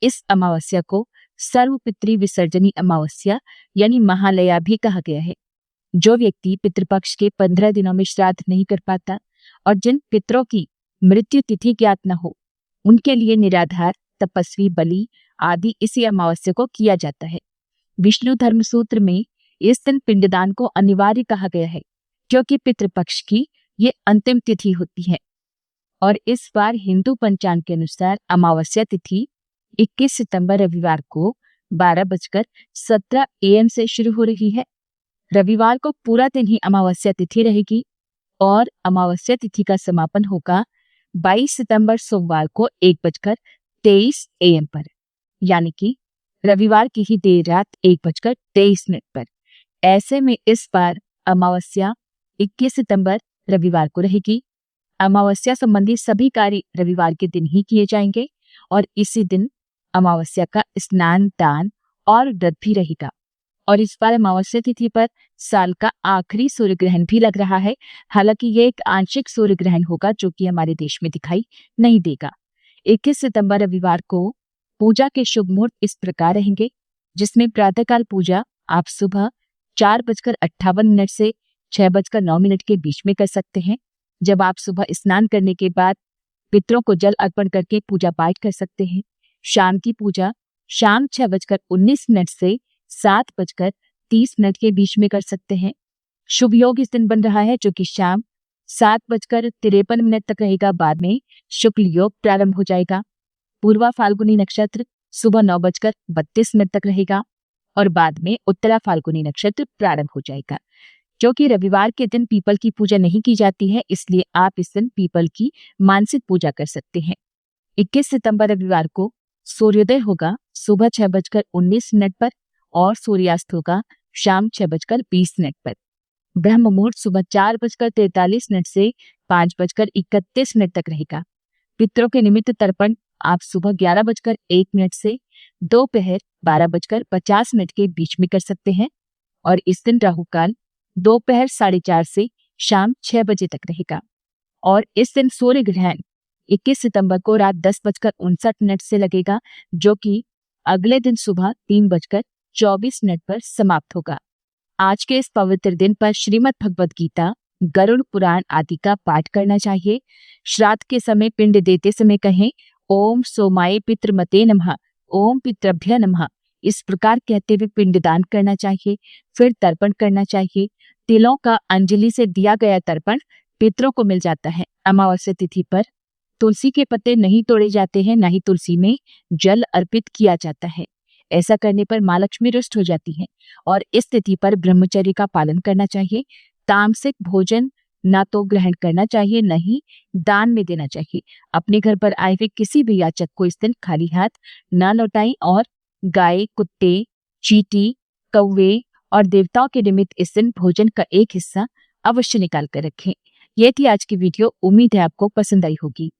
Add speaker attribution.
Speaker 1: इस अमावस्या को सर्वपितृ विसर्जनी अमावस्या यानी महालया भी कहा गया है। जो व्यक्ति पितृपक्ष के 15 दिनों में श्राद्ध नहीं कर पाता और जिन पितरों की मृत्यु तिथि ज्ञात न हो, उनके लिए निराधार, तपस्वी, बलि आदि इसी अमावस्या को किया जाता है। विष्णु धर्म सूत्र में इस दिन पिंडदान को अनिवार्य कहा गया है, क्योंकि पितृपक्ष की ये अंतिम तिथि होती है। और इस बार हिंदू पंचांग के अनुसार अमावस्या तिथि 21 सितंबर रविवार को 12:17 AM से शुरू हो रही है। रविवार को पूरा दिन ही अमावस्या तिथि रहेगी और अमावस्या तिथि का समापन होगा 22 सितंबर सोमवार को 1:23 AM पर, यानी कि रविवार की ही देर रात 1:23 पर। ऐसे में इस बार अमावस्या 21 सितंबर रविवार को रहेगी। अमावस्या संबंधी सभी कार्य रविवार के दिन ही किए जाएंगे और इसी दिन अमावस्या का स्नान, दान और व्रत भी रहेगा। और इस बार अमावस्या तिथि पर साल का आखिरी सूर्य ग्रहण भी लग रहा है। हालांकि ये एक आंशिक सूर्य ग्रहण होगा जो कि हमारे देश में दिखाई नहीं देगा। 21 सितंबर रविवार को पूजा के शुभ मुहूर्त इस प्रकार रहेंगे, जिसमें प्रातःकाल पूजा आप सुबह 4:58 से 6:09 के बीच में कर सकते हैं, जब आप सुबह स्नान करने के बाद पितरों को जल अर्पण करके पूजा पाठ कर सकते हैं। शाम की पूजा शाम 6:19 से 7:30 के बीच में कर सकते हैं। शुभ योग इस दिन बन रहा है जो कि शाम 7:53 तक रहेगा। बाद में शुक्ल योग प्रारंभ हो जाएगा। पूर्वा फाल्गुनी नक्षत्र सुबह 9:32 तक रहेगा और बाद में उत्तरा फाल्गुनी नक्षत्र प्रारंभ हो जाएगा। क्योंकि रविवार के दिन पीपल की पूजा नहीं की जाती है, इसलिए आप इस दिन पीपल की मानसिक पूजा कर सकते हैं। 21 सितंबर रविवार को सूर्योदय होगा सुबह 6:19 पर और सूर्यास्त होगा शाम 6:20 पर। ब्रह्म मुहूर्त सुबह 4:43 से 5:31 तक रहेगा। पितरों के निमित्त तर्पण आप सुबह 11:01 से दोपहर 12:50 के बीच में कर सकते हैं और इस दिन राहु काल दोपहर 4:30 से शाम 6 बजे तक रहेगा। और इस दिन सूर्य ग्रहण 21 सितंबर को रात 10:59 से लगेगा, जो कि अगले दिन सुबह 3:24 पर समाप्त होगा। आज के इस पवित्र दिन पर श्रीमद् भगवद गीता, गरुड़ पुराण आदि का पाठ करना चाहिए। श्राद्ध के समय पिंड देते समय कहें ओम सोमाय पितृमते नमः, ओम पितृभ्य नमः। इस प्रकार कहते हुए पिंडदान करना चाहिए। फिर तर्पण करना चाहिए। तिलों का अंजलि से दिया गया तर्पण पितरों को मिल जाता है। अमावस्या तिथि पर तुलसी के पत्ते नहीं तोड़े जाते हैं, न ही तुलसी में जल अर्पित किया जाता है। ऐसा करने पर माँ लक्ष्मी रुष्ट हो जाती है। और इस तिथि पर ब्रह्मचर्य का पालन करना चाहिए। तामसिक भोजन न तो ग्रहण करना चाहिए, न ही दान में देना चाहिए। अपने घर पर आए हुए किसी भी याचक को इस दिन खाली हाथ न लौटाएं और गाय, कुत्ते, चींटी, कौवे और देवताओं के निमित्त इस दिन भोजन का एक हिस्सा अवश्य निकाल कर रखें। ये थी आज की वीडियो। उम्मीद है आपको पसंद आई होगी।